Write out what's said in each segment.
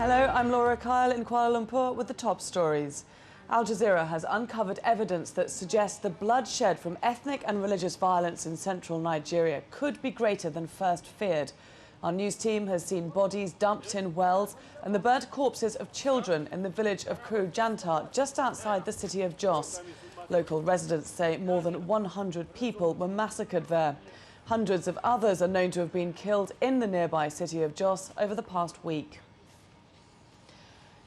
Hello, I'm Laura Kyle in Kuala Lumpur with the top stories. Al Jazeera has uncovered evidence that suggests the bloodshed from ethnic and religious violence in central Nigeria could be greater than first feared. Our news team has seen bodies dumped in wells and the burnt corpses of children in the village of Janta, just outside the city of Jos. Local residents say more than 100 people were massacred there. Hundreds of others are known to have been killed in the nearby city of Jos over the past week.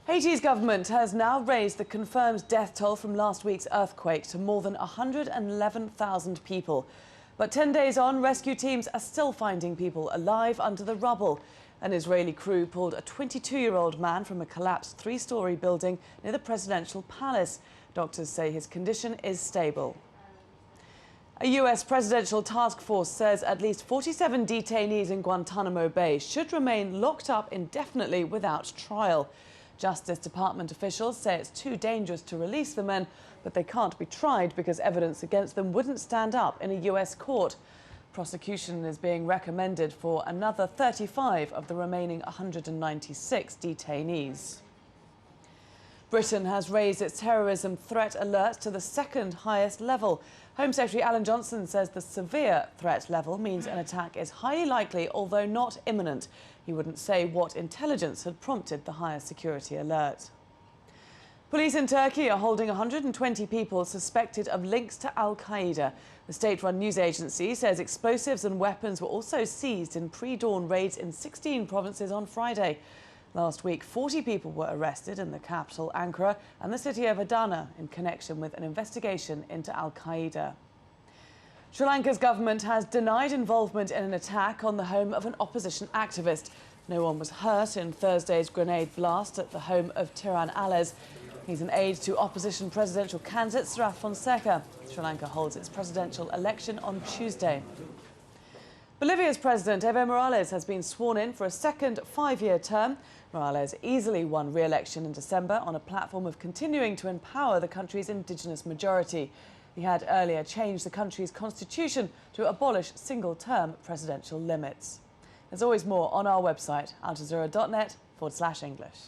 Haiti's government has now raised the confirmed death toll from last week's earthquake to more than 111,000 people. But 10 days on, rescue teams are still finding people alive under the rubble. An Israeli crew pulled a 22-year-old man from a collapsed three-story building near the presidential palace. Doctors say his condition is stable. A US presidential task force says at least 47 detainees in Guantanamo Bay should remain locked up indefinitely without trial. Justice Department officials say it's too dangerous to release the men, but they can't be tried because evidence against them wouldn't stand up in a US court. Prosecution is being recommended for another 35 of the remaining 196 detainees. Britain has raised its terrorism threat alert to the second highest level. Home Secretary Alan Johnson says the severe threat level means an attack is highly likely, although not imminent. He wouldn't say what intelligence had prompted the higher security alert. Police in Turkey are holding 120 people suspected of links to Al-Qaeda. The state-run news agency says explosives and weapons were also seized in pre-dawn raids in 16 provinces on Friday. Last week, 40 people were arrested in the capital, Ankara, and the city of Adana in connection with an investigation into Al-Qaeda. Sri Lanka's government has denied involvement in an attack on the home of an opposition activist. No one was hurt in Thursday's grenade blast at the home of Tiran Ales. He's an aide to opposition presidential candidate Sarath Fonseca. Sri Lanka holds its presidential election on Tuesday. Bolivia's president, Evo Morales, has been sworn in for a second five-year term. Morales easily won re-election in December on a platform of continuing to empower the country's indigenous majority. He had earlier changed the country's constitution to abolish single-term presidential limits. There's always more on our website, aljazeera.net/English.